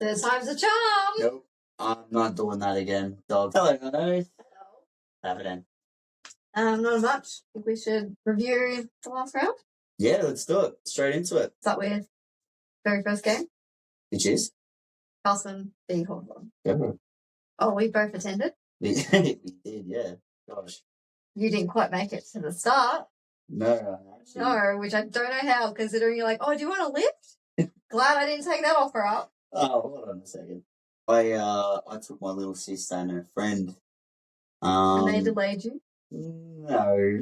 Third time's a charm. Nope. I'm not doing that again. Dog. Hello, guys. Hello. Have it in. Not much. I think we should review the last round. Yeah, let's do it. Straight into it. Start with very first game. Which is? Carlson v Hawthorn. Yeah. Oh, we both attended? We did, yeah. Gosh. You didn't quite make it to the start. No, actually. No, which I don't know how, considering you're like, oh, do you want a lift? Glad I didn't take that offer up. Oh, hold on a second. I took my little sister and her friend. And they delayed you? No.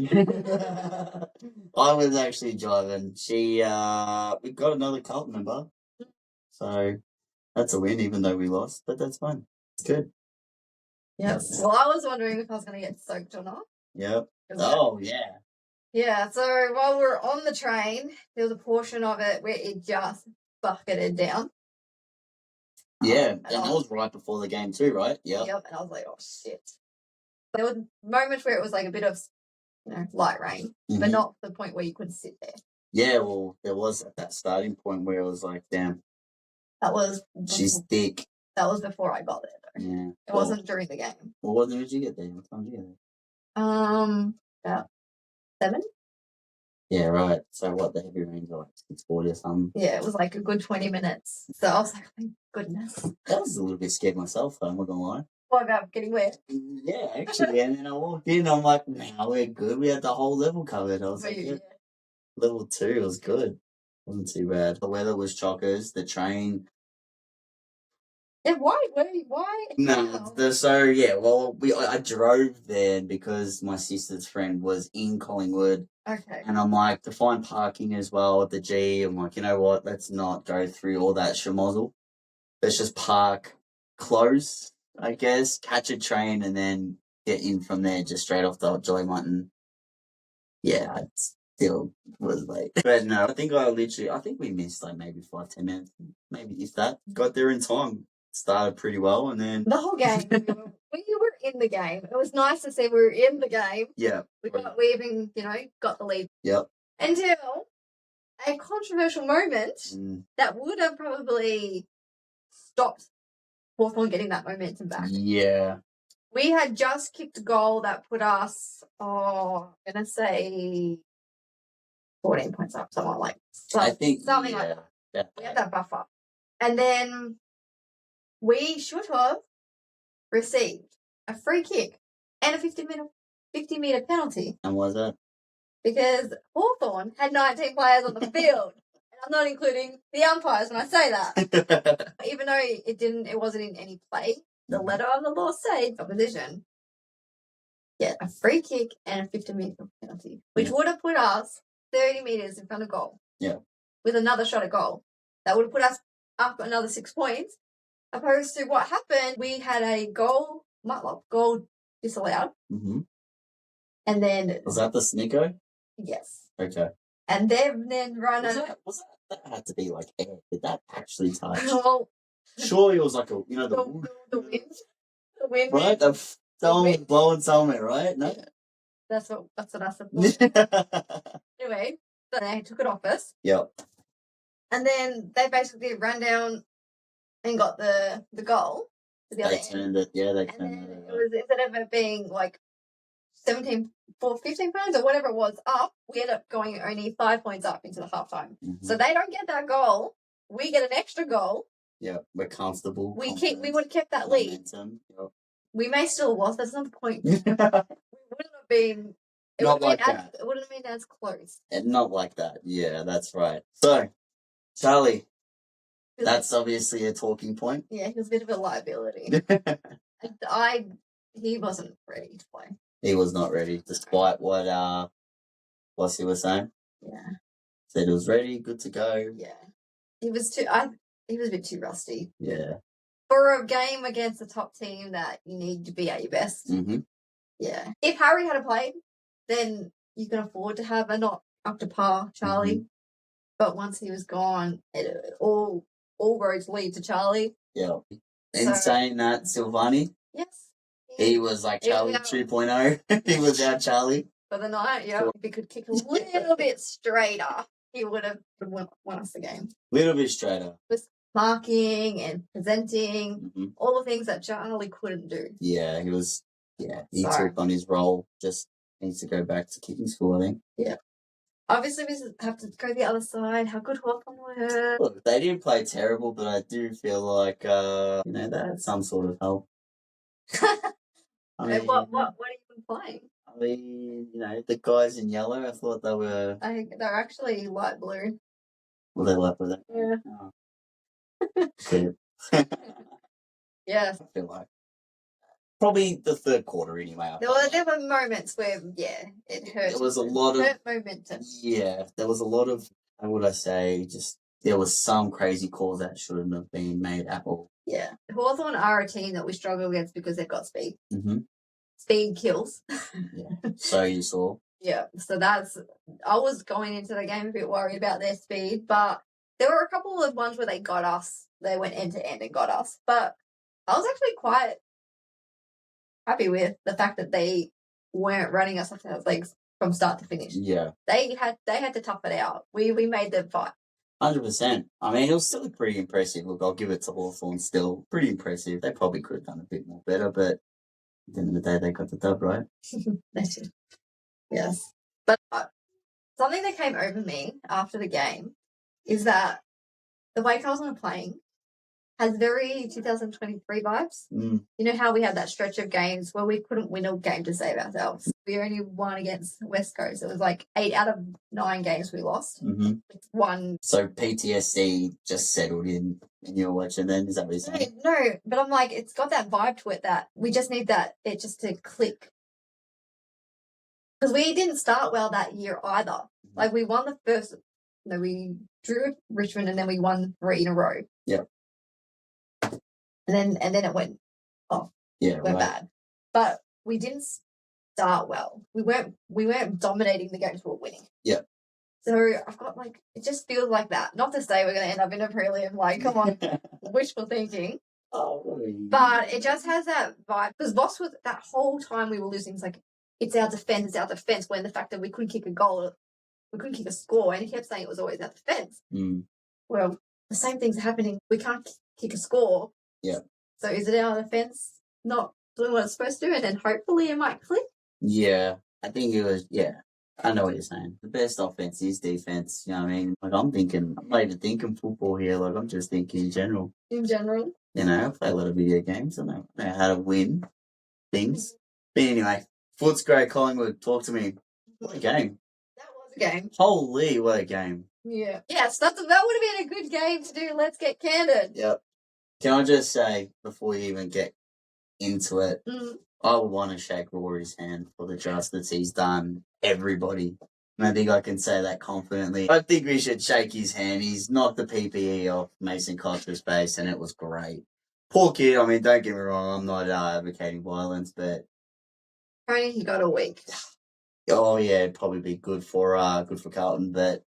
I was actually driving. We got another cult member. So that's a win, even though we lost, but that's fine. It's good. Yes. Well, I was wondering if I was going to get soaked or not. Yep. Oh, yeah. Yeah, so while we were on the train, there was a portion of it where it just bucketed down. Yeah, and that was right before the game too, right? Yep, and I was like, oh, shit. There were moments where it was like a bit of, light rain, but not to the point where you couldn't sit there. Yeah, well, there was at that starting point where it was like, damn. That was... She's thick. That was before I got there, though. Yeah. It wasn't during the game. Well, what did you get there? What time did you get there? About 7. Yeah, right. So what, the heavy rains are like 6:40 or something? Yeah, it was like a good 20 minutes. So I was like, thank goodness. I was a little bit scared myself, though, I'm not going to lie. What about getting wet? Yeah, actually. And then I walked in, I'm like, nah, we're good. We had the whole level covered. I was like, yeah. Level 2 was good. Wasn't too bad. The weather was chockers. The train... Yeah, why? No, I drove there because my sister's friend was in Collingwood. Okay. And I'm like, to find parking as well at the G, I'm like, you know what? Let's not go through all that schmozzle. Let's just park close, I guess, catch a train, and then get in from there just straight off the Jolly Mutton. Yeah, I still was late. But no, I think we missed like maybe 5-10 minutes, maybe if that. Got there in time. Started pretty well, and then the whole game. We were in the game. It was nice to see we were in the game. Yeah. We even, got the lead. Yep. Until a controversial moment that would have probably stopped Hawthorn getting that momentum back. Yeah. We had just kicked a goal that put us, I'm going to say 14 points up, something like that. I think something like that. We had that buffer. And then we should have received a free kick and a 50-metre penalty. And what was that? Because Hawthorn had 19 players on the field. And I'm not including the umpires when I say that. Even though it wasn't in any play, the letter of the law said opposition get a free kick and a 50-metre penalty, which would have put us 30 metres in front of goal. Yeah. With another shot at goal. That would have put us up another 6 points. Opposed to what happened, we had a goal disallowed. Mm-hmm. And then... Was that the Snicko? Yes. Okay. And they've then run... That had to be like air. Did that actually touch? Well... Surely it was like the wind. The wind. Right? Someone was blowing somewhere, right? No? That's what I suppose. Anyway, so they took it off us. Yep. And then they basically ran down and got the goal to the other end. They turned it. It was, instead of it being like 15 points or whatever it was up, we ended up going only 5 points up into the halftime. Mm-hmm. So they don't get that goal. We get an extra goal. Yeah, we're comfortable. We would have kept that lead. Yep. We may still have lost. That's not the point. We wouldn't have been. It wouldn't have been as close. And not like that. Yeah, that's right. So, Charlie, that's obviously a talking point. Yeah, he was a bit of a liability. He wasn't ready to play. He was not ready, despite what he was saying. Yeah. Said he was ready, good to go. Yeah. He was a bit too rusty. Yeah. For a game against a top team that you need to be at your best. Mm-hmm. Yeah. If Harry had played, then you can afford to have a not up to par Charlie. Mm-hmm. But once he was gone, all roads lead to Charlie. Yeah. In saying that, Silvani. Yes. He was like Charlie 2.0. He was our Charlie. For the night, yeah. If he could kick a little bit straighter, he would have won us the game. Little bit straighter. Just marking and presenting, Mhm. all the things that Charlie couldn't do. Yeah, he was. Yeah, he So- took on his role. Just needs to go back to kicking school, I think. Obviously, we have to go the other side. How good Hawthorn were. Look, they didn't play terrible, but I do feel like they had some sort of help. I mean, What are you playing? I mean, the guys in yellow. I thought they were. I think they're actually light blue. Were they like with it? Yeah. Oh. Good. Yes. I feel like probably the third quarter anyway. There were moments where, it hurt. There was a lot of hurt momentum. Yeah, there was a lot of. How would I say? Just there was some crazy calls that shouldn't have been made at all. Yeah. Hawthorn are a team that we struggle against because they've got speed. Mm-hmm. Speed kills. Yeah. So you saw. Yeah. So I was going into the game a bit worried about their speed, but there were a couple of ones where they got us. They went end to end and got us. But I was actually quite happy with the fact that they weren't running us off their legs from start to finish. Yeah. They had to tough it out. We made them fight. 100%. I mean, it was still pretty impressive. Look, I'll give it to Hawthorn still. Pretty impressive. They probably could have done a bit more better, but at the end of the day, they got the dub, right? They did. Yes. But something that came over me after the game is that the way Carlton are playing has very 2023 vibes. Mm. You know how we had that stretch of games where we couldn't win a game to save ourselves. We only won against West Coast. It was like 8 out of 9 games we lost. Mm-hmm. One. So PTSD just settled in you're watching then? Is that what you're saying? No, but I'm like, it's got that vibe to it that we just need it just to click. Because we didn't start well that year either. Like we won the first, we drew Richmond and then we won 3 in a row. Yeah. And then it went off. Yeah, Went bad. But we didn't start well. We weren't dominating the games we were winning. Yeah. So I've got it just feels like that. Not to say we're going to end up in a prelim. Like, come on, wishful thinking. Oh, but it just has that vibe. Because Voss was that whole time we were losing. It's like it's our defense. When the fact that we couldn't kick a goal, we couldn't kick a score, and he kept saying it was always our defense. Mm. Well, the same thing's happening. We can't kick a score. Yeah. So is it our defense not doing what it's supposed to, and then hopefully it might click? Yeah, I think it was. Yeah, I know what you're saying. The best offense is defense. You know what I mean? Like I'm not even thinking football here. Like I'm just thinking in general. In general. I play a lot of video games. I know how to win things. But anyway, Footscray Collingwood, talk to me. What a game. That was a game. Holy, what a game. Yeah. Yes, that would have been a good game to do. Let's get candid. Yep. Can I just say, before you even get into it, I would want to shake Rory's hand for the justice he's done everybody. And I think I can say that confidently. I think we should shake his hand. He's knocked the PPE off Mason Costa's face, and it was great. Poor kid. I mean, don't get me wrong. I'm not advocating violence, but Only he got a week. oh yeah, it'd probably be good for Carlton. But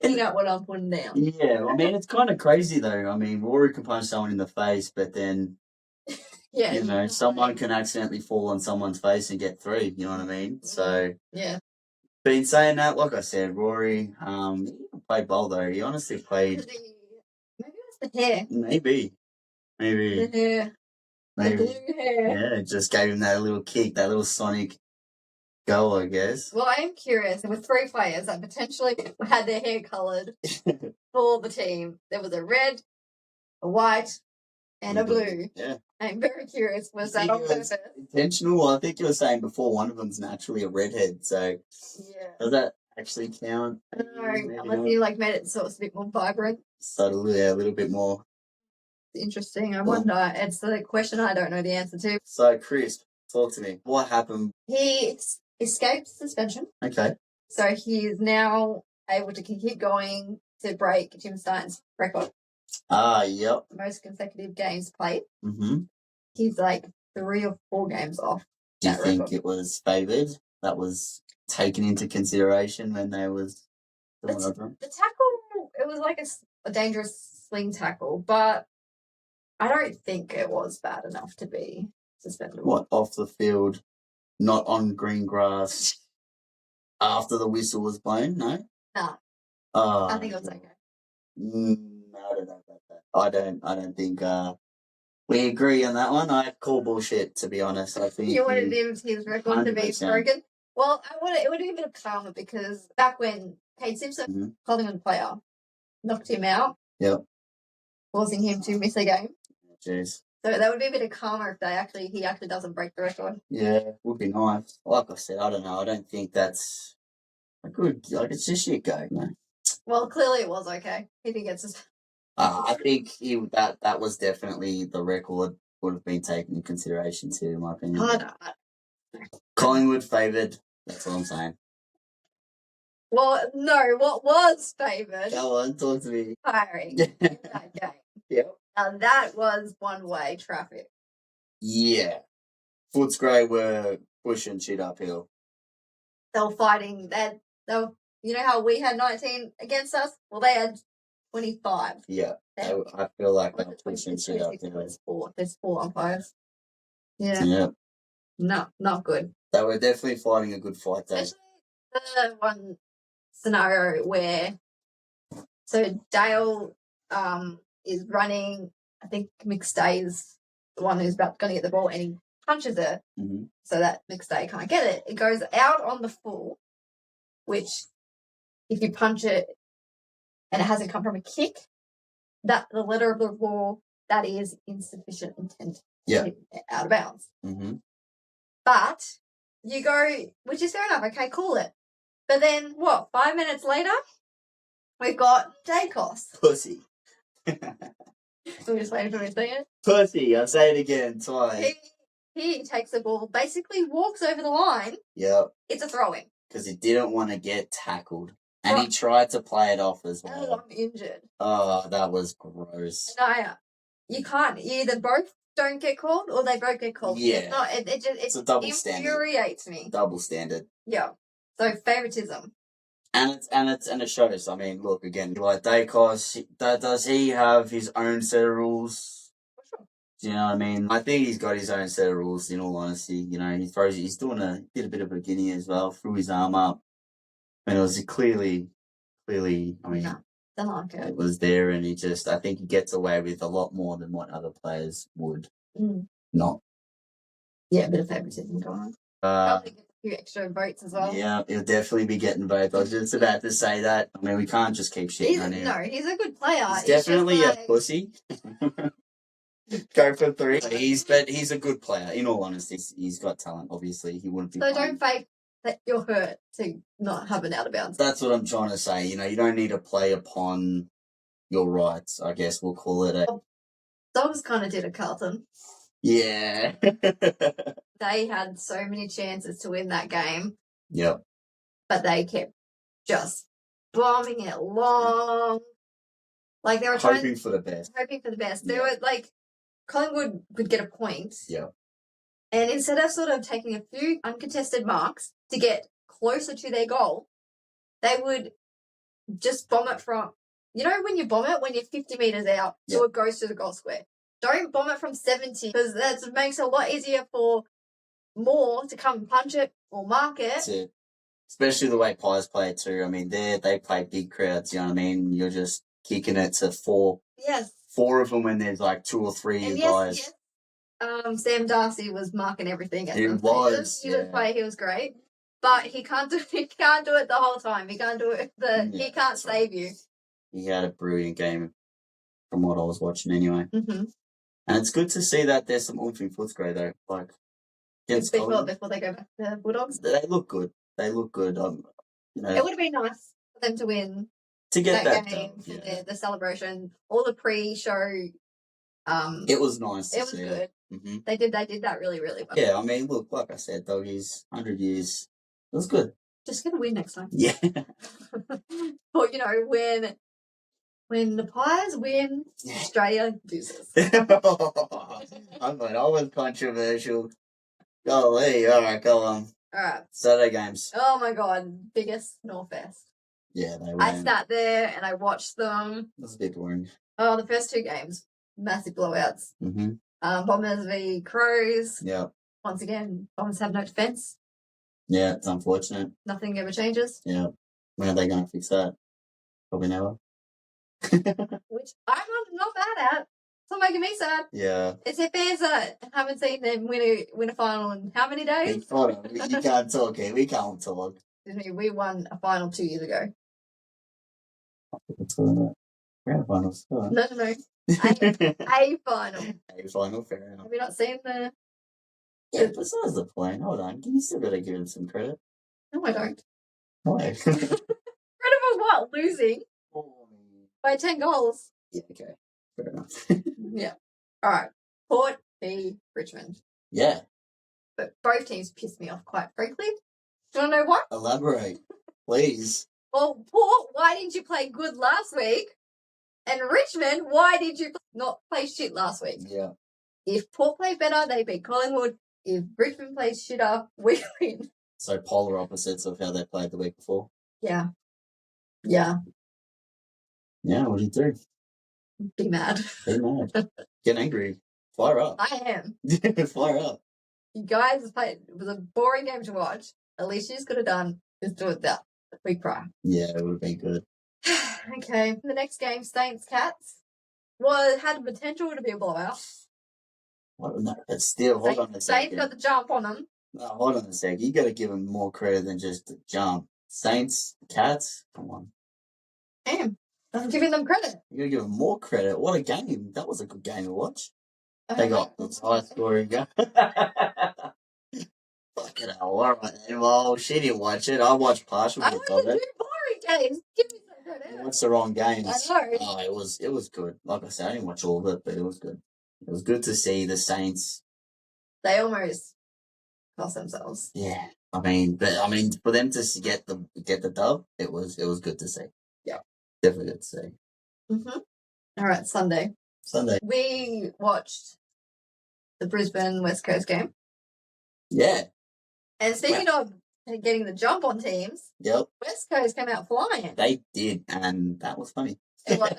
You know what I'm putting down. yeah, I mean, it's kind of crazy though. I mean, Rory can punch someone in the face, but then yeah, someone can accidentally fall on someone's face and get through. You know what I mean? So yeah. But in saying that, like I said, Rory, he played well though. He honestly played. Maybe it's the hair. Maybe. The hair. Maybe. The blue hair. Yeah, it just gave him that little kick, that little sonic go, I guess. Well, I am curious. There were 3 players that potentially had their hair coloured for the team. There was a red, a white, and a blue. Yeah. I'm very curious. Was that on purpose? Intentional? I think you were saying before one of them's naturally a redhead, so Yeah. does that actually count? I don't know. Unless you made it so it's a bit more vibrant. Subtle, yeah, a little bit more. Interesting. I wonder. It's the question I don't know the answer to. So, Chris, talk to me. What happened? He escaped suspension. Okay. So he is now able to keep going to break Jim Stein's record. Yep. Most consecutive games played. Mm-hmm. He's 3 or 4 games off. Do you think record. it was favoured? That was taken into consideration when they was doing it? The tackle, it was a dangerous sling tackle, but I don't think it was bad enough to be suspended. What, off the field, not on green grass, after the whistle was blown? No? Nah. Oh, I think it was okay. I don't know about that. I don't think we agree on that one. I call bullshit, to be honest. I think You wanted his record to be 100%. broken. Well, it would have been a bit of karma because back when Kate Simpson, Collingwood player, knocked him out, causing him to miss a game. Jeez. So that would be a bit of karma if he actually doesn't break the record. Yeah, would be nice. Like I said, I don't know. I don't think that's a good. Like it's just shit go, man. Well, clearly it was okay. If he gets his. I think that was definitely the record would have been taken into consideration too, in my opinion. Oh, no. Collingwood favoured. That's what I'm saying. Well, no. What was favoured? Go on, talk to me. Firing in that game. Yep. Now that was one-way traffic. Yeah. Footscray were pushing shit uphill. They were fighting. You know how we had 19 against us? Well, they had 25. Yeah. I feel like they were pushing shit uphill. There's 4 umpires. Yeah. Yeah. No, not good. They were definitely fighting a good fight, though. Especially the one scenario where Dale is running. I think McStay is the one who's going to get the ball, and he punches it so that McStay can't get it. It goes out on the full, which if you punch it and it hasn't come from a kick, that the letter of the law, that is insufficient intent to hit it out of bounds. Mm-hmm. But you go, which is fair enough. Okay, call it. But then 5 minutes later, we've got Dacos. Pussy. So we're just waiting for me to say it. Pussy. I'll say it again twice. He takes the ball, basically walks over the line. Yep. It's a throw-in. Because he didn't want to get tackled. And he tried to play it off as well. Oh, I'm injured. Oh, that was gross. No, you can't. Either both don't get called or they both get called. Yeah. It's not. It's a double standard. Infuriates me. Double standard. Yeah. So favoritism. And it shows. I mean, look again. Like Dacos, does he have his own set of rules? For sure. Do you know what I mean? I think he's got his own set of rules. In all honesty, you know, he's did a bit of a guinea as well. Threw his arm up, and it was clearly. I mean, it was there, and I think he gets away with a lot more than what other players would not. Yeah, a bit of favoritism going on. Probably get a few extra votes as well. Yeah, he'll definitely be getting votes. I was just about to say that. I mean, we can't just keep shitting on him. No, he's a good player. He's definitely a pussy. Go for 3. He's a good player. In all honesty, he's got talent. Obviously, he wouldn't be. So don't fake that you're hurt to not have an out of bounds. That's what I'm trying to say. You know, you don't need to play upon your rights. I guess we'll call it Dogs kind of did a Carlton. Yeah. They had so many chances to win that game. Yep. But they kept just bombing it long. Like they were hoping for the best. They were like, Collingwood would get a point. Yeah. And instead of sort of taking a few uncontested marks to get closer to their goal, they would just bomb it from, you know, when you bomb it, when you're 50 metres out, so it goes to the goal square. Don't bomb it from 70 because that makes it a lot easier for more to come and punch it or mark it. That's it. Especially the way Pies play it too. I mean, they play big crowds, you know what I mean? You're just kicking it to 4. Yes. 4 of them when there's like 2 or 3 and guys. Yes. Sam Darcy was marking everything. He was. He was playing. He was great, but he can't do it the whole time. He can't do it. He can't save you. He had a brilliant game, from what I was watching anyway. Mm-hmm. And it's good to see that there's some oomph in Footscray though. Like before they go back to Bulldogs, they look good. You know, it would have been nice for them to win to get that game for the celebration, all the pre-show. It was nice. It was good. It. Mm-hmm. They did that really, really well. Yeah, I mean, look, like I said, doggies, 100 years. It was good. Just gonna win next time. Yeah. Or you know, when the Pies win, Australia loses. I thought I was controversial. Golly, all right, go on. All right. Saturday games. Oh my god, biggest Snore-fest. Yeah, they were. I sat there and I watched them. It was a bit boring. Oh, the first 2 games, massive blowouts. Mm-hmm. Bombers v Crows. Yeah. Once again, Bombers have no defence. Yeah, it's unfortunate. Nothing ever changes. Yeah. When are they going to fix that? Probably never. which I'm not mad at. It's not making me sad. Yeah. It's their fans that haven't seen them win a final in how many days? Hold on. You can't talk here. We can't talk. We won a final 2 years ago. What's going on? Grand finals. No. A final. A final, fair enough. Have you not seen the... Yeah, besides the point, hold on. You still got to give him some credit. No, I don't. Why? Credit for what? Losing by 10 goals. Yeah, okay. Fair enough. Yeah. All right. Port v Richmond. Yeah. But both teams pissed me off, quite frankly. Do you want to know what? Elaborate, please. Well, Port, why didn't you play good last week? And Richmond, why did you not play shit last week? Yeah. If Port play better, they beat Collingwood. If Richmond plays shitter, we win. So polar opposites of how they played the week before. Yeah. Yeah. Yeah, what do you do? Be mad. Be mad. Get angry. Fire up. I am. Fire up. You guys played. It was a boring game to watch. At least you just could have done is do it that week prior. Yeah, it would have been good. Okay. The next game, Saints Cats, had the potential to be a blowout. No, but still, hold on a second. Saints got the jump on them. No, hold on a sec. You got to give them more credit than just the jump. Saints, Cats, come on. Damn. I'm giving them credit. You got to give them more credit. What a game. That was a good game to watch. They got the high scoring game. Fucking hell. All right. Well, she didn't watch it. I watched partial bits of it. Boring games. Give me some credit. What's the wrong games? I know. Oh, it was good. Like I said, I didn't watch all of it, but it was good. It was good to see the Saints. They almost cost themselves. Yeah. I mean, for them to get the dub, it was good to see. Yeah. Definitely good to see. Mm-hmm. All right, Sunday. We watched the Brisbane West Coast game. Yeah. And speaking of getting the jump on teams, yep, West Coast came out flying. They did, and that was funny. It was.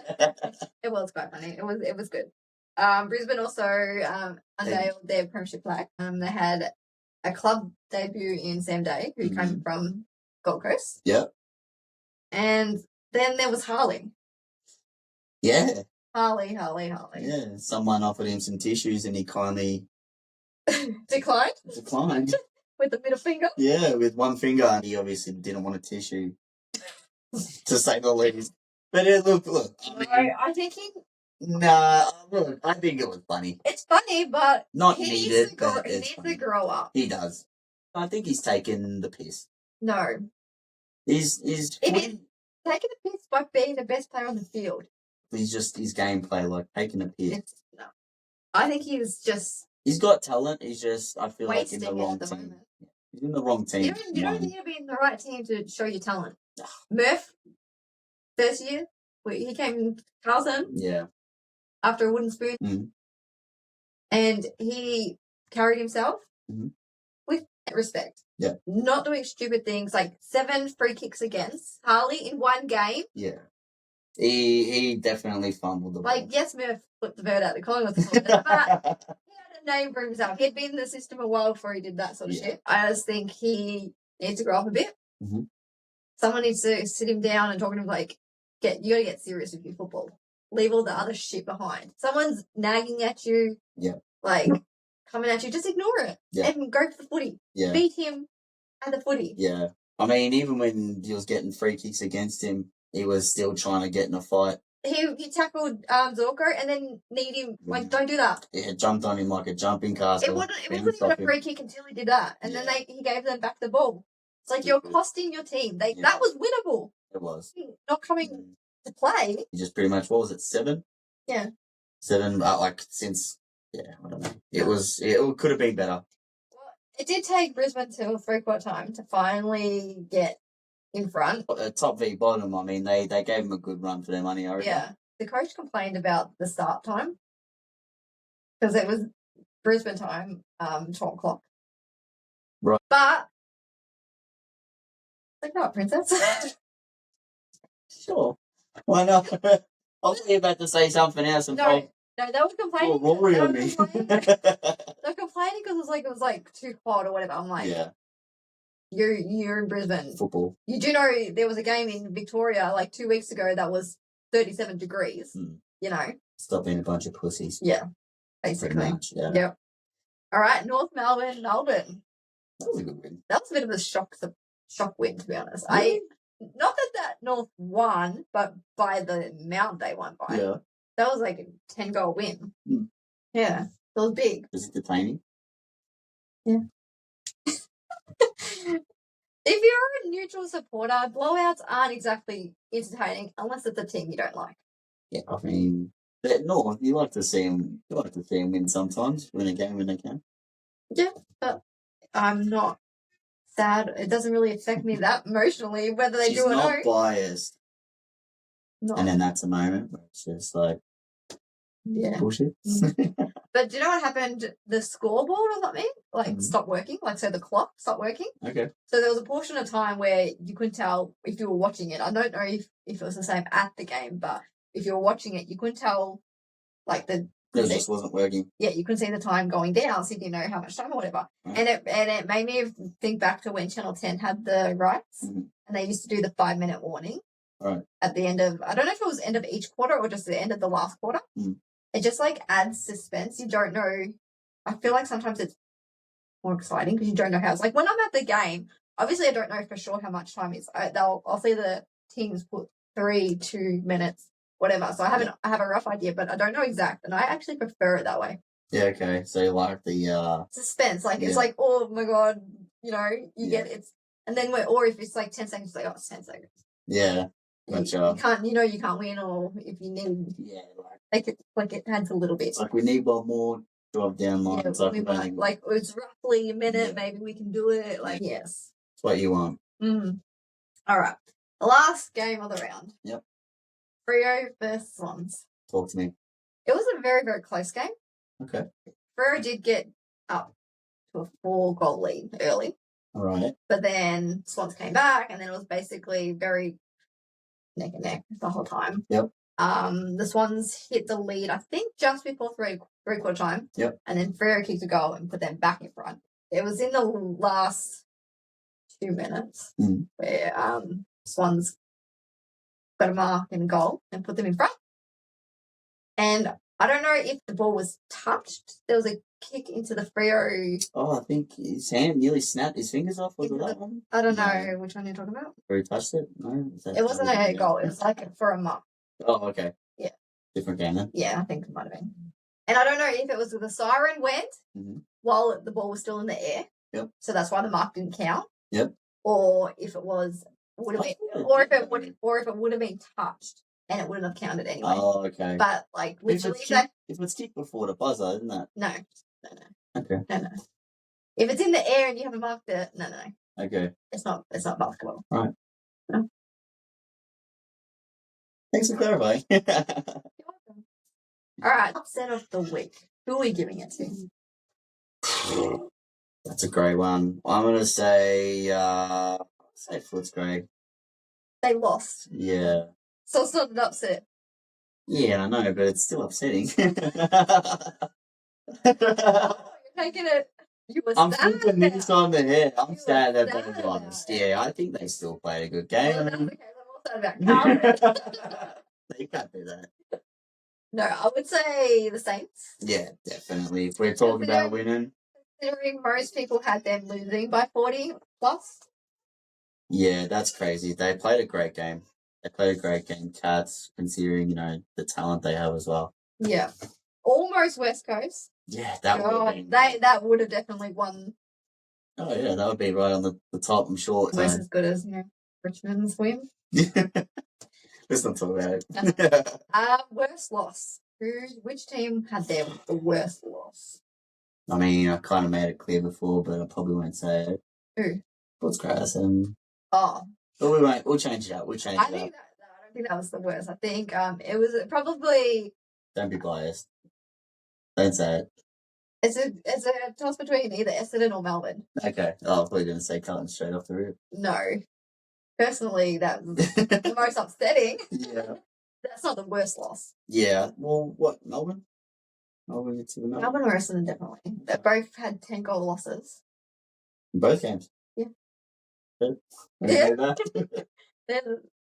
It was quite funny. It was good. Brisbane also unveiled their premiership flag. They had a club debut in Sam Day, who came from Gold Coast. Yep. And then there was Harley. Yeah. Harley. Yeah. Someone offered him some tissues, and he kindly declined. With the middle finger? Yeah, with one finger. He obviously didn't want a tissue, to say the least. But look. I think he... Nah, look, I think it was funny. It's funny, but not he needed. He needs to grow up. He does. I think he's taken the piss. No. He's taking the piss by being the best player on the field. He's just his gameplay, like taking a piss. No. I think he's got talent. He's just, I feel like, in the wrong team. Moment. He's in the wrong team. You don't need to be in the right team to show your talent. Murph, first year, he came to Carlton. Yeah. After a wooden spoon. Mm-hmm. And he carried himself with respect. Yeah. Not doing stupid things like 7 free kicks against Harley in one game. Yeah. He definitely fumbled the ball. Like, yes, Murph flipped the bird out the Collingwood, but he had a name for himself. He'd been in the system a while before he did that sort of shit. I just think he needs to grow up a bit. Mm-hmm. Someone needs to sit him down and talk to him like, you got to get serious with your football. Leave all the other shit behind. Someone's nagging at you. Yeah. Like, coming at you. Just ignore it. Yeah. And go for the footy. Yeah. Beat him at the footy. Yeah. I mean, even when he was getting free kicks against him, he was still trying to get in a fight. He tackled Zorko and then kneed him. Like, don't do that. Yeah, jumped on him like a jumping castle. It wasn't even a free kick until he did that. And then he gave them back the ball. It's like, you're costing your team. That was winnable. It was. Not coming to play. He just pretty much, what was it, 7? Yeah. 7, since, I don't know. It could have been better. Well, it did take Brisbane till 3/4 time to finally get in front. Top v bottom, I mean, they gave him a good run for their money, I reckon. Yeah. The coach complained about the start time because it was Brisbane time, 12 o'clock. Right. But, like, no, princess. Sure. Why not? I was about to say something else. No, they were complaining. Rory on me. They're complaining because it was too hot or whatever. I'm like, yeah. You're in Brisbane. Football. You do know there was a game in Victoria 2 weeks ago that was 37 degrees, you know. Stop being a bunch of pussies. Yeah, Pretty basically. much, yeah. Yep. All right, North Melbourne. That was a good win. That was a bit of a shock win, to be honest. Really? Not that North won, but by the amount they won by. Yeah. That was like a 10-goal win. Yeah, that was big. Was it entertaining? Yeah. If you're a neutral supporter, blowouts aren't exactly entertaining unless it's a team you don't like. Yeah, I mean, North, you like to see them. You like to see them win sometimes, win a game when they can. Yeah, but I'm not sad. It doesn't really affect me that emotionally whether they do or no. She's not biased. No. And then that's a moment where it's just like, bullshit. But do you know what happened? The scoreboard or something stopped working. So the clock stopped working. Okay. So there was a portion of time where you couldn't tell if you were watching it. I don't know if it was the same at the game, but if you were watching it, you couldn't tell it just wasn't working. Yeah, you couldn't see the time going down, so you didn't know how much time or whatever. Right. And it made me think back to when Channel 10 had the rights, and they used to do the 5-minute warning. Right. At the end of, I don't know if it was end of each quarter or just the end of the last quarter. It just adds suspense. You don't know. I feel like sometimes it's more exciting because you don't know how. It's like when I'm at the game, obviously I don't know for sure how much time is. I'll see the teams put 3, 2 minutes, whatever. So I have a rough idea, but I don't know exact, and I actually prefer it that way. Yeah. Okay. So you like the suspense? It's like, oh my god, you get it. And then or if it's 10 seconds, it's it's 10 seconds. Yeah. You can't, you can't win, or if you need, it adds a little bit. It's like we need one more drive down line. It's roughly a minute. Maybe we can do it. Yes, that's what you want. All right, the last game of the round. Yep. Freo versus Swans. Talk to me. It was a very, very close game. Okay. Freo did get up to a 4-goal lead early. All right. But then Swans came back, and then it was basically very neck and neck the whole time. Yep. The Swans hit the lead, I think, just before three-quarter time. Yep. And then Freo kicked a goal and put them back in front. It was in the last 2 minutes where Swans got a mark and a goal and put them in front. And I don't know if the ball was touched. There was a kick into the Freo. Oh, I think his hand nearly snapped his fingers off. Was it that one? I don't know which one you're talking about. Where he touched it? No. It wasn't a goal. It was for a mark. Oh, okay. Yeah. Different game then? Yeah, I think it might have been. And I don't know if it was the siren went while the ball was still in the air. Yep. So that's why the mark didn't count. Yep. Or if it would have been, or if it would have been touched and it wouldn't have counted anyway. Oh, okay. But literally, if it's kicked before the buzzer, isn't that? No. Okay. No. If it's in the air and you haven't marked it, no. Okay. It's not basketball. Right. No. Thanks for clarifying. You're welcome. All right, upset of the week. Who are we giving it to? That's a great one. I'm gonna say Footscray. They lost. Yeah. So it's not an upset. Yeah, I know, but it's still upsetting. You're taking it. I'm flipping this on the head. I'm sad that they lost. Yeah, I think they still played a good game. Well, okay, I'm all sad about Carlton. You can't do that. No, I would say the Saints. Yeah, definitely. If we're talking about winning. Considering most people had them losing by 40 plus. Yeah, that's crazy. They played a great game. Cats, considering, the talent they have as well. Yeah. Almost West Coast. Yeah, that would have been. That would have definitely won. Oh, yeah, that would be right on the top, I'm sure. Almost as good as, Richmond's win. Let's not talk about it. Worst loss. Which team had the worst loss? I mean, I kind of made it clear before, but I probably won't say it. Who? Footscray. Oh. But we won't. We'll change it up. I don't think that was the worst. I think it was probably. Don't be biased. Don't say it. It's a toss between either Essendon or Melbourne. Okay. Oh, I thought you were going to say Carlton straight off the rip. No. Personally, that was the most upsetting. Yeah. That's not the worst loss. Yeah. Well, what, Melbourne? Melbourne or Essendon, definitely. They both had 10-goal losses. In both games? Yeah. Good. Yeah.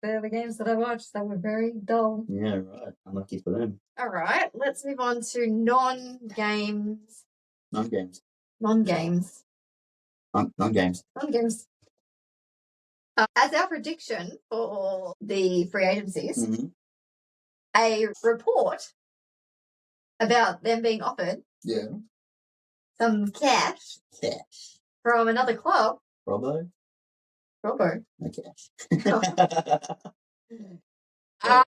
they're the games that I watched that were very dull. Yeah, right. Unlucky for them. All right, let's move on to non-games. Non-games. Non-games. Non-games. Non-games. As our prediction for the free agencies, Mm-hmm. a report about them being offered some cash from another club. Robbo? Robbo. No cash.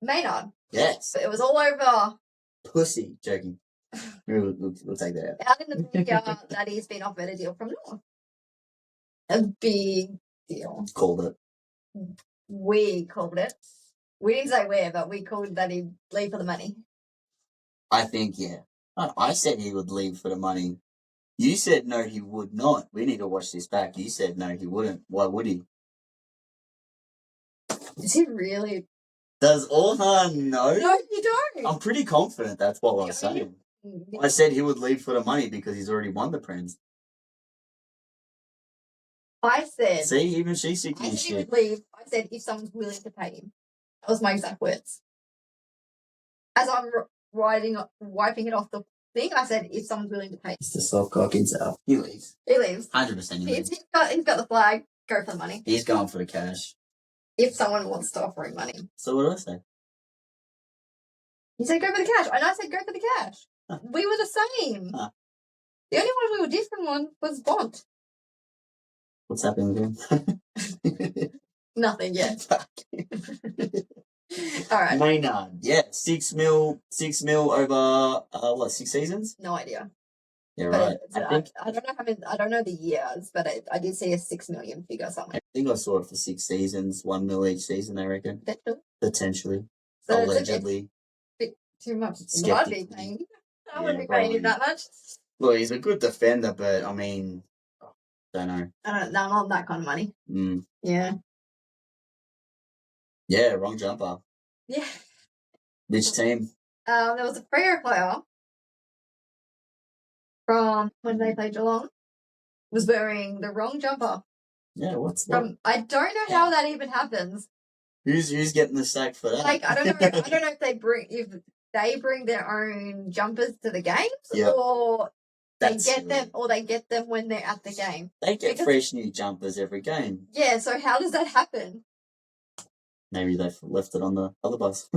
Maynard. Yes. It was all over. Pussy. Joking. We'll take that out. Out in the media that he's been offered a deal from North. A big deal. Called it. We called it. We didn't say where, but we called that he'd leave for the money. I think, yeah. I said he would leave for the money. You said no, he would not. We need to watch this back. You said no, he wouldn't. Why would he? Is he really? Does Orhan know? No, you don't. I'm pretty confident that's what I was saying. I said he would leave for the money because he's already won the Prens. I said. See, even she's sick I of said shit. he would leave. I said if someone's willing to pay him. That was my exact words. As I'm wiping it off the thing, I said if someone's willing to pay him. It's the soft cock himself. He leaves. He leaves. 100% he leaves. He's got the flag. Go for the money. He's going for the cash. If someone wants to offer him money. So what do I say? You said go for the cash. And I said go for the cash. Huh. We were the same. Huh. The only one we were different on was Bond. What's happening with him? Nothing yet. All right. Maynard. Yeah, 6 mil over, 6 seasons? No idea. Yeah, But right. I don't know how many. I don't know the years, but I did see a 6 million figure somewhere. I think I saw it for 6 seasons, 1 mil each season, I reckon. Potentially. So Allegedly. It's a bit too much. What I'd be paying. I wouldn't be paying him that much. Look, he's a good defender, but I mean, don't know. I'm not on that kind of money. Mm. Yeah. Yeah, wrong jumper. Yeah. Which team? There was a Freo player from when they played Geelong was wearing the wrong jumper. Yeah, what's that? I don't know how that even happens. Who's getting the sack for that? Like I don't know if they bring their own jumpers to the games or they get them when they're at the game. They get fresh new jumpers every game. Yeah, so how does that happen? Maybe they left it on the other bus.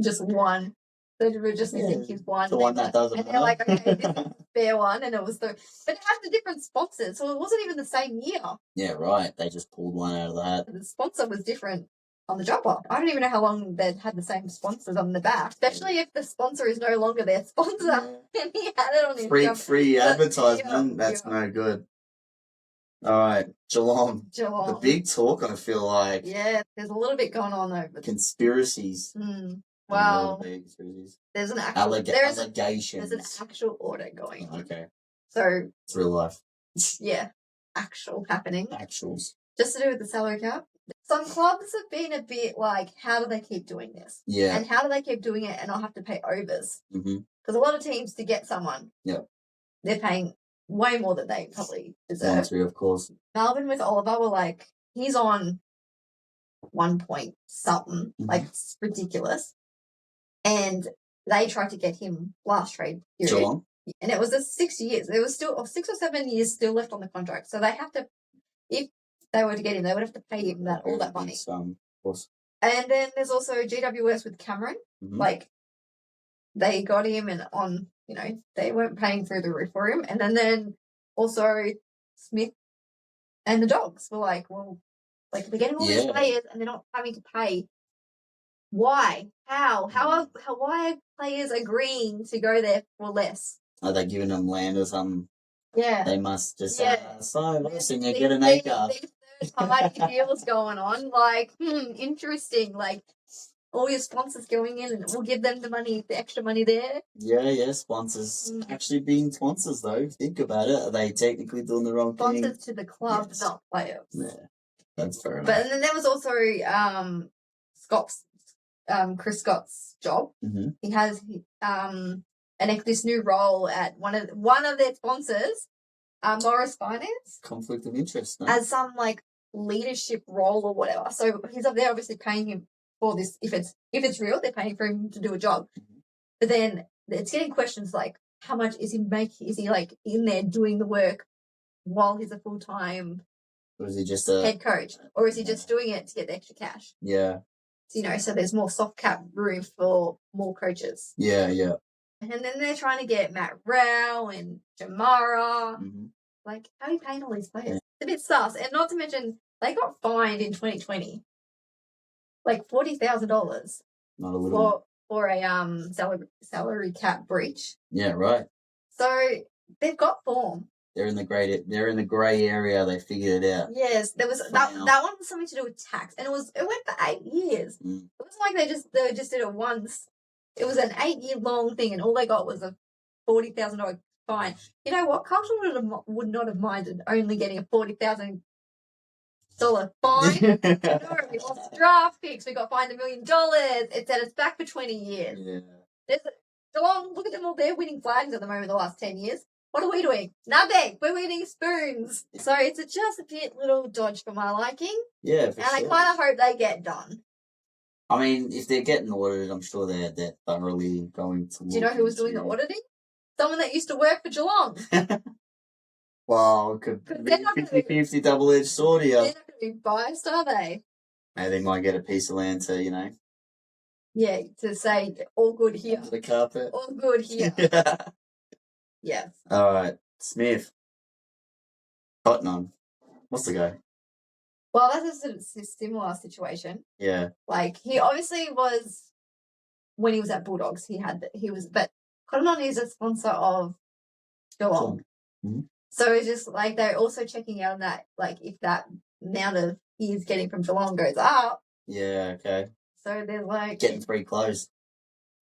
Just one. They were just think he's one. The one that doesn't. And they're like, okay, this is a fair one, and it was but it had the different sponsors, so it wasn't even the same year. Yeah, right. They just pulled one out of the hat. The sponsor was different on the jumper. I don't even know how long they'd had the same sponsors on the back, especially if the sponsor is no longer their sponsor. And he had it on his free advertisement. That's no good. All right, Geelong. The big talk, I feel like. Yeah, there's a little bit going on over conspiracies. Wow. There's an actual allegation. There's an actual audit going on. Okay. So it's real life. Yeah. Actual happening. Actuals. Just to do with the salary cap. Some clubs have been a bit like, how do they keep doing this? Yeah. And how do they keep doing it and not have to pay overs? Mm-hmm. Because a lot of teams, to get someone, they're paying way more than they probably deserve. Monetary, of course. Melbourne with Oliver were like, he's on 1 point something. Mm-hmm. Like, it's ridiculous. And they tried to get him last trade period. Geelong? And it was 6 years. There was still 6 or 7 years still left on the contract. So they have to, if they were to get him, they would have to pay him all that money. Of course. And then there's also GWS with Cameron. Mm-hmm. Like, they got him and on, they weren't paying through the roof for him. And then also Smith and the Dogs were like, well, like, they're getting all these players and they're not having to pay. Why? How? Why are players agreeing to go there for less? Are they giving them land or something? Yeah. They must just so listen, you get an acre. These third-party deals going on. Like, interesting. Like, all your sponsors going in and we'll give them the extra money there. Yeah, sponsors. Actually being sponsors, though. Think about it. Are they technically doing the wrong thing? Sponsors to the club, not players. Yeah, that's fair enough. But then there was also Chris Scott's job. Mm-hmm. He has this new role at one of their sponsors, Morris Finance. Conflict of interest, no? As some leadership role or whatever. So they're obviously paying him for this. If it's real, they're paying for him to do a job. But then it's getting questions like, how much is he making? Is he like in there doing the work while he's a full-time Or is he just a head coach, or is he just doing it to get the extra cash? Yeah. So, so there's more soft cap room for more coaches. Yeah. And then they're trying to get Matt Rao and Jamara. Mm-hmm. Like, how are you paying all these players? Yeah. It's a bit sus. And not to mention, they got fined in 2020, like $40,000. Not a little. For a salary cap breach. Yeah, right. So they've got form. They're in the grey area. They figured it out. Yes, there was that one was something to do with tax, and it went for 8 years. It wasn't like they just did it once. It was an 8-year long thing, and all they got was a $40,000 fine. You know what? Carlton would not have minded only getting a $40,000 fine. No, we lost draft picks. We got fined $1 million. It set us back for 20 years. Yeah. Geelong, look at them all. They're winning flags at the moment the last 10 years. What are we doing? Nothing. We're winning spoons. So it's just a bit little dodge for my liking. Yeah, for and sure. I kind of hope they get done. I mean, if they're getting audited, I'm sure they're thoroughly going to. Do you know who was doing the auditing? Someone that used to work for Geelong. Well, it could be 50-50 double-edged sword here. They're not going to be biased, are they? Maybe they might get a piece of land to, Yeah, to say, all good here. Under the carpet. All good here. Yes. All right. Smith. Tottenham. What's the go? Well, that's a similar situation. Yeah. Like, he obviously was, when he was at Bulldogs, but Cotton is a sponsor of Geelong. Mm-hmm. So it's just like they're also checking out that, like, if that amount of he's getting from Geelong goes up. Yeah, okay. So they're like getting free clothes.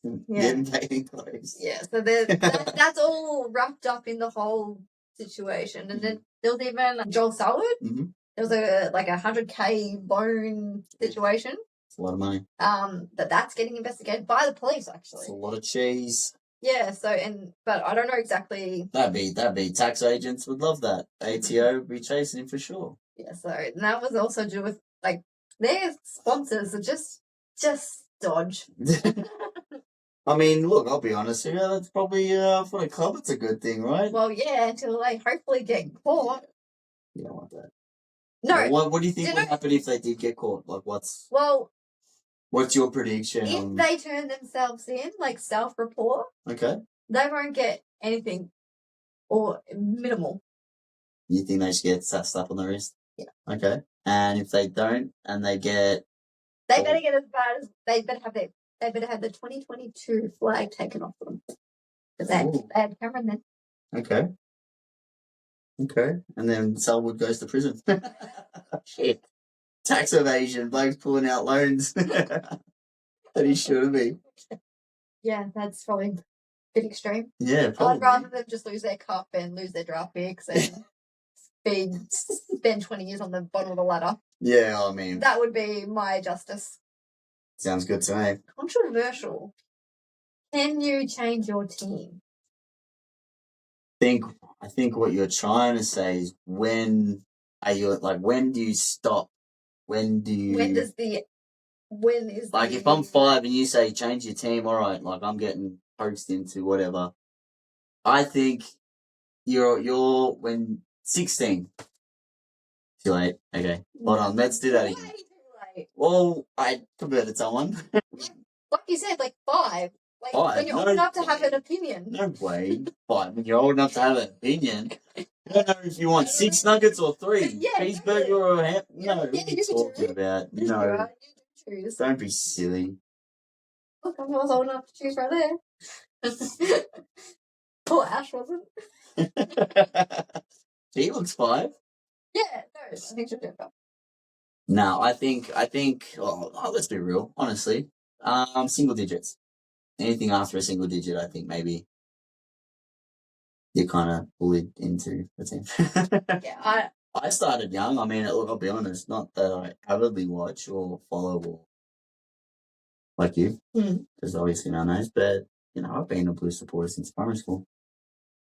Yeah. Getting paid clothes. Yeah, so that's all wrapped up in the whole situation. And then there was even Joel Salwood. Mm-hmm. There was a $100K loan situation. It's a lot of money. That's getting investigated by the police, actually. It's a lot of cheese. Yeah, but I don't know exactly. That'd be tax agents would love that. ATO would be chasing him for sure. Yeah, so that was also to do with, like, their sponsors are just dodge. I mean, look, I'll be honest here. That's probably for the club. It's a good thing, right? Well, yeah, until they hopefully get caught. You don't want that. No. What do you think would happen if they did get caught? Like, what's your prediction? If they turn themselves in, like self-report, okay, they won't get anything or minimal. You think they should get that slap on the wrist? Yeah. Okay. And if they don't, and they get, they better get as bad as they better have the 2022 flag taken off them. Because they had Cameron then. Okay. And then Selwood goes to prison. Shit. Tax evasion, bloke's pulling out loans that he shouldn't be. Yeah, that's probably a bit extreme. Yeah, probably. I'd rather them just lose their cup and lose their draft picks and spend 20 years on the bottom of the ladder. Yeah, I mean, that would be my justice. Sounds good to me. Controversial. Can you change your team? I think what you're trying to say is when do you stop? When is like if I'm 5 and you say change your team, all right, like I'm getting coaxed into whatever. I think you're when 16. Too late. Okay. Hold on, let's do that again. Way too late. Well, I converted someone. Like you said, like 5. Like 5. when you're old enough to have an opinion. No way. 5. When you're old enough to have an opinion. I don't know if you want 6 nuggets or 3. Yeah, cheeseburger or a ham. No, what are you talking about? No. You choose. Don't be silly. Look, I was old enough to choose right there. Poor Ash wasn't. He looks 5. Yeah, no, I think she'll do it. No, I think. Let's be real. Honestly, single digits. Anything after a single digit, I think maybe you're kind of bullied into the team. Yeah, I started young. I mean, look, I'll be honest. Not that I avidly watch or follow or like you, because obviously no one knows. But I've been a Blues supporter since primary school.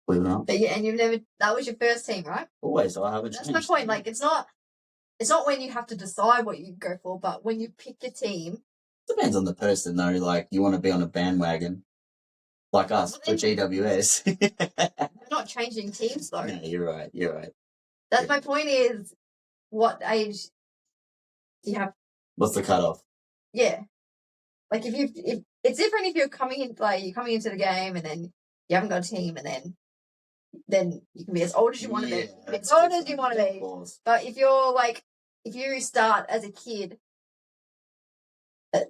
Believe it or not. But and you've never. That was your first team, right? Always. I haven't. That's my point. Like, it's not. it's not when you have to decide what you go for, but when you pick your team. Depends on the person, though. Like, you want to be on a bandwagon, like us, for GWS. We're not changing teams, though. No, you're right. You're right. That's my point. Is what age do you have? What's the cutoff? Yeah, like if it's different if you're coming into the game and then you haven't got a team, and then you can be as old as you want to be, as old as you want to be. But if you're like, if you start as a kid,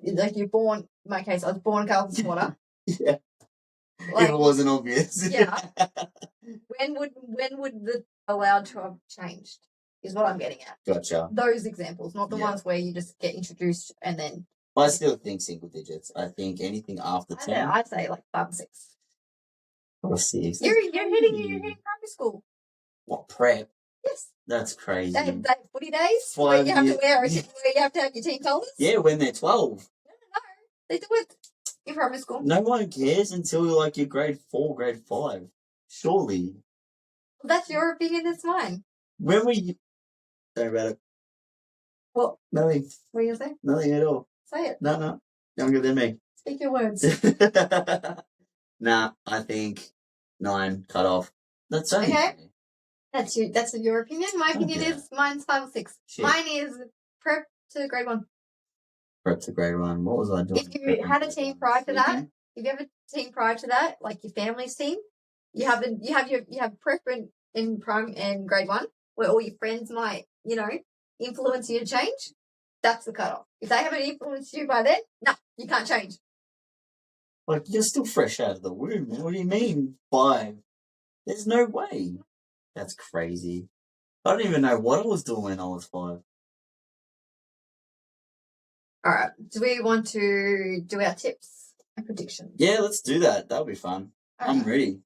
like you're born. In my case, I was born a Carlton supporter. Yeah. Like, if it wasn't obvious. Yeah. When would the allowed to have changed? Is what I'm getting at. Gotcha. Those examples, not the ones where you just get introduced and then. I still think single digits. I think anything after 10. I'd say like 5 or 6. Or 6. You're hitting primary school. What, prep? Yes. That's crazy. They have footy days where you have to where you have to have your team colours. Yeah, when they're 12. No, they do it in primary school. No one cares until like you're grade 4, grade 5. Surely. Well, that's your opinion. It's mine. When were you? Sorry about it. What? Nothing. What are you gonna say? Nothing at all. Say it. No. Younger than me. Speak your words. Nah, I think 9 cut off. That's only okay. That's your opinion. My opinion is mine's 5 or 6. Shit. Mine is prep to grade 1. Prep to grade 1. What was I doing? If you had a team prior to that, like your family's team, you have prep in prime and grade 1, where all your friends might, influence you to change. That's the cutoff. If they haven't influenced you by then, no, you can't change. Like, you're still fresh out of the womb. What do you mean 5? There's no way. That's crazy. I don't even know what I was doing when I was 5. All right. Do we want to do our tips and predictions? Yeah, let's do that. That'll be fun. Okay. I'm ready.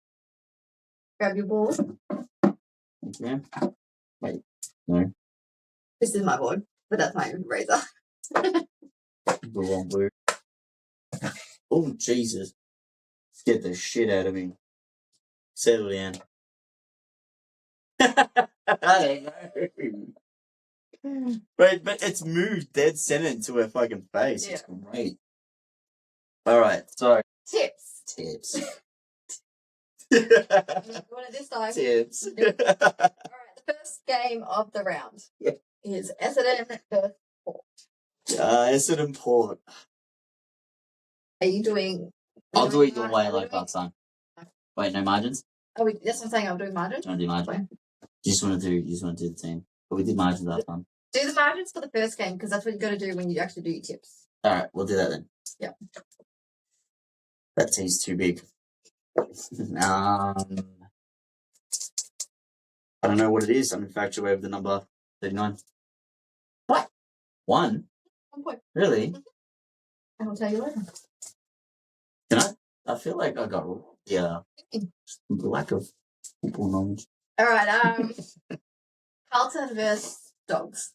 Grab your board. Okay. Wait. No. This is my board, but that's my razor. The wrong blue. Oh, Jesus. Scared the shit out of me. Settle down. I don't know. But it's moved dead center into her fucking face. Yeah. It's great. Alright, so. Tips. You want it this time? Tips. Alright, the first game of the round is Essendon versus Port. Essendon Port. Are you doing... I'll do it your way like last time. Wait, no margins? Oh, that's what I'm saying. I'm doing margins. Do you want to do margins? You just want to do the team. But we did margins last time. Do the margins for the first game, because that's what you got to do when you actually do your tips. Alright, we'll do that then. Yeah. That team's too big. I don't know what it is. I'm infatuated with the number 39. What? 1? 1 point. Really? I will tell you later. Can I? I feel like I got lack of football knowledge. All right. Carlton versus Dogs.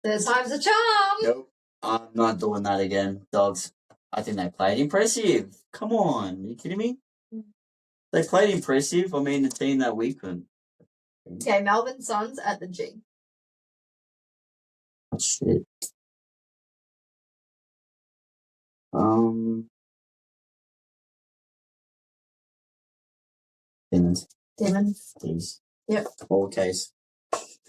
Third time's a charm. Nope. I'm not doing that again. Dogs. I think they played impressive. Come on. Are you kidding me? They played impressive. I mean, the team that we couldn't. Okay, Melbourne Suns at the G. Oh, shit. Demons. Please. Yep. All case.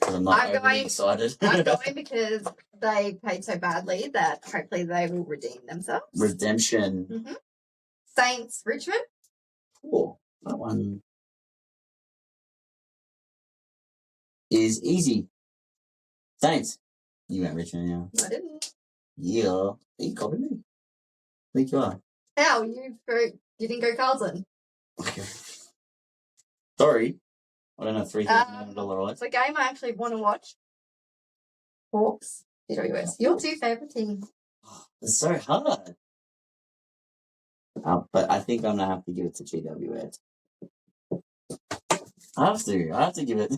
I'm not overly excited. I'm going because they played so badly that hopefully they will redeem themselves. Redemption. Mm-hmm. Saints, Richmond. Oh, that one is easy. Saints. You went Richmond, yeah. I didn't. Yeah. You copied me. I think you are. How? You didn't go Carlton. Sorry. I don't know, $3,000 odds. It's a game I actually want to watch. Hawks, GWS. Your 2 favourite teams. It's so hard. But I think I'm going to have to give it to GWS. I have to give it.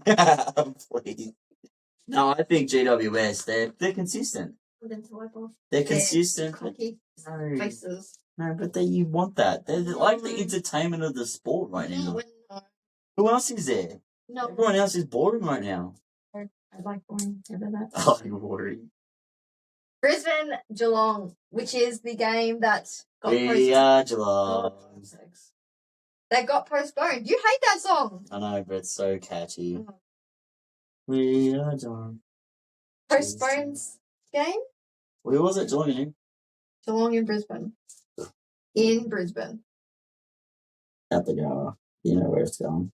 Please. No, I think GWS, they're consistent. They're consistent. Cocky faces. No, but you want that. They're like the entertainment of the sport right now. No. Who else is there? No. Everyone else is boring right now. I like boring. Ever that. Oh, you're boring. Brisbane, Geelong, which is the game that got postponed. Yeah, Geelong. That got postponed. You hate that song. I know, but it's so catchy. Oh. We are Geelong. Postponed game? Where was it, Geelong? Geelong in Brisbane. In Brisbane. At the Gala. You know where it's going.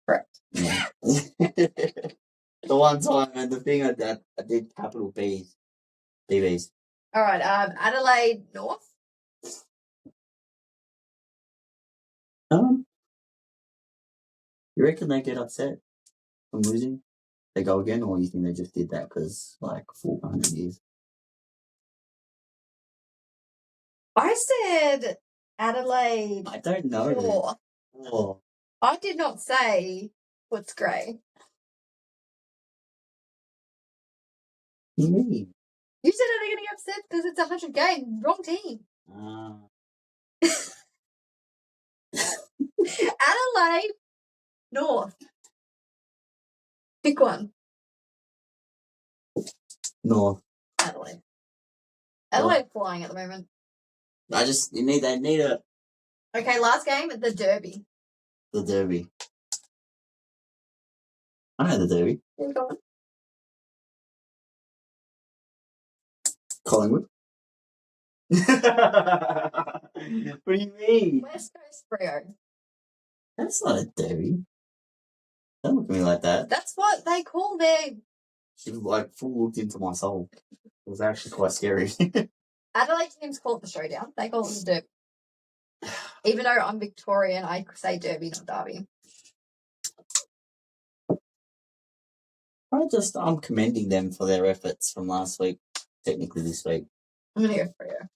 Correct. Yeah. The one time and the thing I did capital B's. BBs. All right. Adelaide North. You reckon they get upset from losing? They go again, or you think they just did that because, like, 400 years? I said Adelaide. I don't know. North. Oh. I did not say Footscray. What do you mean? You said they're getting upset because it's 100 games. Wrong team. Adelaide North. Pick one. North. Adelaide. Adelaide flying at the moment. They need a... Okay, last game, the Derby. The Derby. I know the Derby. Keep going. Collingwood. What do you mean? West Coast Freo. That's not a Derby. Don't look at me like that. That's what they call their... She like full looked into my soul. It was actually quite scary. Adelaide teams call it the Showdown. They call it the Derby. Even though I'm Victorian, I say Derby, not Derby. I'm commending them for their efforts from last week, technically this week. I'm going to go Freo.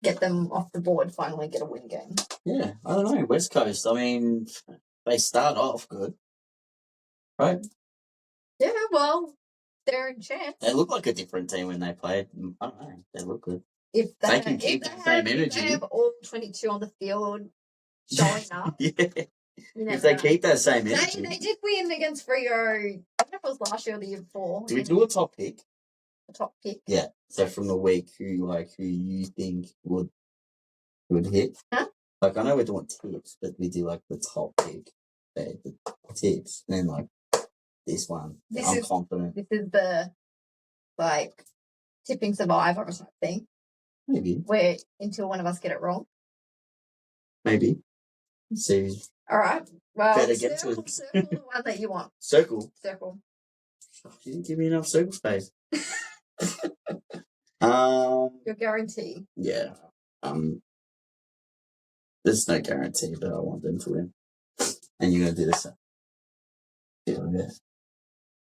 Get them off the board, finally get a win game. Yeah, I don't know. West Coast, I mean, they start off good, right? Yeah, well, they're in chance. They look like a different team when they play. I don't know. They look good. If they can keep the same energy. If they have all 22 on the field showing up. Yeah. If they keep that same energy. They did win against Freo. I don't know if it was last year or the year before. Do we do a top pick? A top pick? Yeah. So from the week, who you think would hit? Huh? Like, I know we're doing tips, but we do like the top pick, the tips, and then like this one. I'm confident. This is the like tipping survivor or something. Maybe. Where until one of us get it wrong. Maybe. See. All right. Well, better get to it. Circle the one that you want. Circle. You didn't give me enough circle space. Your guarantee. Yeah. There's no guarantee, but I want them to win. And you're gonna do this. Yeah.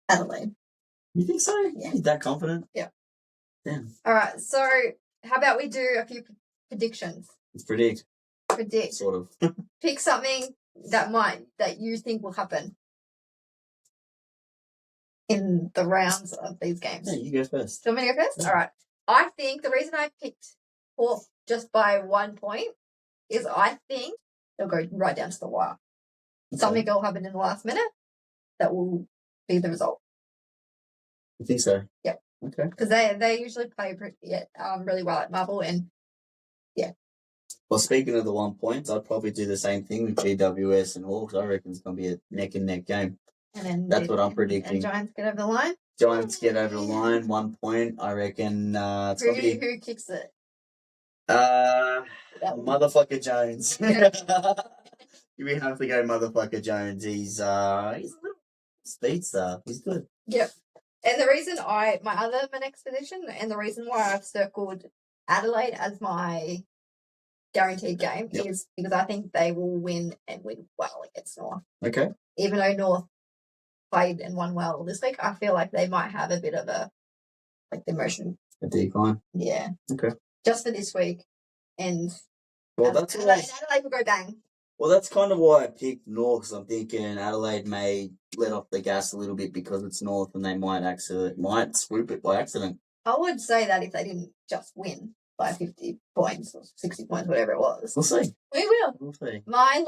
Adelaide. You think so? Yeah. You're that confident? Yeah. Damn. All right. So, how about we do a few predictions? Let's predict. Sort of. Pick something that you think will happen in the rounds of these games. Yeah, you go first. Do you want me to go first? Yeah. All right. I think the reason I picked Port just by 1 point is I think they'll go right down to the wire. Okay. Something will happen in the last minute that will be the result. You think so? Yep. Okay. Because they usually play really well at Marvel, and yeah. Well, speaking of the 1 point, I'd probably do the same thing with GWS and Hawks. I reckon it's going to be a neck and neck game. And then that's what I'm predicting. And Giants get over the line. Giants get over the line. 1 point. I reckon. It's who kicks it? Motherfucker Jones. Yeah. We have to go Motherfucker Jones. He's a little speedster. He's good. Yep. And the reason my next position, and the reason why I've circled Adelaide as my guaranteed game is because I think they will win and win well against North. Okay. Even though North played and won well this week, I feel like they might have a bit of a emotion. A decline. Yeah. Okay. Just for this week, and Adelaide will go bang. Well, that's kind of why I picked North, because I'm thinking Adelaide may let off the gas a little bit because it's North, and they might swoop it by accident. I would say that if they didn't just win by 50 points or 60 points, whatever it was. We'll see. We will. We'll see. My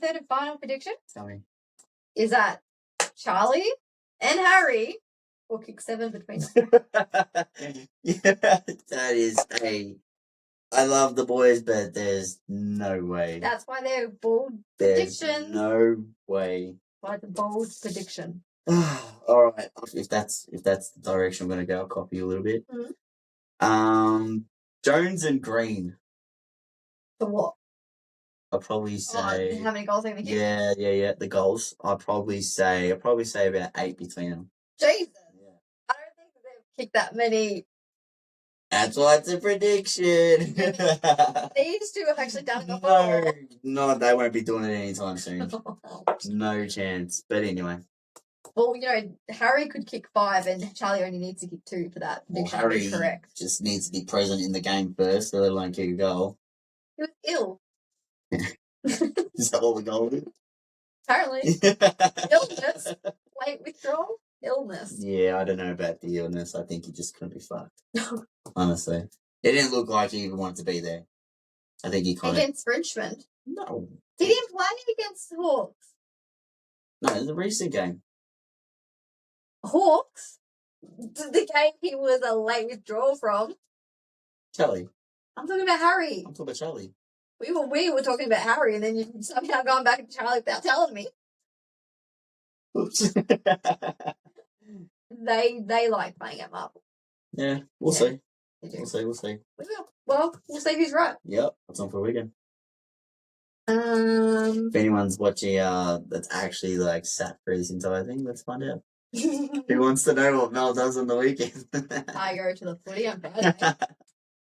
third and final prediction Tell me. is that Charlie and Harry will kick 7 between them. Yeah, that is I love the boys, but there's no way. That's why they're bold There's predictions. no way. Why the bold prediction? All right. If that's the direction I'm going to go, I'll copy you a little bit. Mm-hmm. Jones and Green. For what? I'll probably say. How many goals are going to kick? Yeah. The goals. I'll probably say about 8 between them. Jesus. Yeah. I don't think they've kicked that many. That's why it's a prediction. These two have actually done it before. No, they won't be doing it anytime soon. No chance. But anyway. Well, Harry could kick 5 and Charlie only needs to kick 2 for that prediction to be correct. Just needs to be present in the game first, let alone kick a goal. He was ill. Is that what we're going with? Apparently. Illness. Late withdrawal. Illness. Yeah, I don't know about the illness. I think he just couldn't be fucked. Honestly. It didn't look like he even wanted to be there. I think he kind of... Against Richmond? No. He didn't play against the Hawks. No, it was a recent game. Hawks? The game he was a late withdrawal from. Charlie. I'm talking about Harry. I'm talking about Charlie. We were talking about Harry, and then you somehow gone back to Charlie without telling me. Oops. They like playing at Marvel. Yeah, we'll see. We'll see. We will. Well, we'll see who's right. Yep, that's on for a weekend. If anyone's watching that's actually like sat for his entire thing, let's find out. Who wants to know what Mel does on the weekend? I go to the footy on Friday.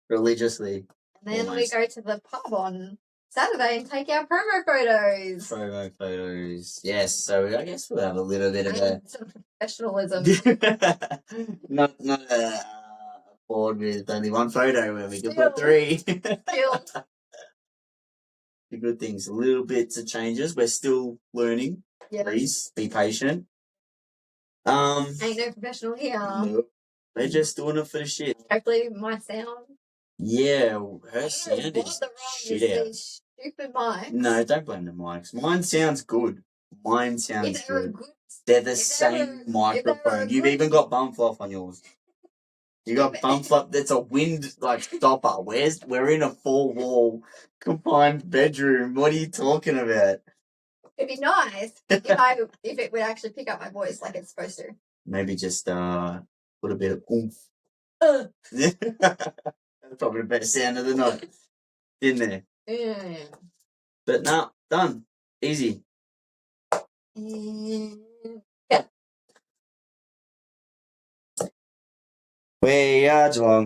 Religiously. And then we go to the pub on Saturday and take our promo photos. Yes, so I guess we'll have a little bit of some professionalism. not board with only one photo where we can put 3. Still. The good things, a little bits of changes. We're still learning. Yeah. Please be patient. Ain't no professional here. Nope. They're just doing it for the shit. Hopefully my sound. Yeah, her sound is shit out. Stupid mics. No, don't blame the mics. Mine sounds good. They're the same microphone. You've even got bum fluff on yours. You got bum fluff. That's a wind stopper. We're in a 4-wall confined bedroom. What are you talking about? It'd be nice if it would actually pick up my voice like it's supposed to. Maybe just put a bit of oomph. That's probably the best sound of the night. In there. Yeah. But nah, done. Easy. Yeah. We are Geelong.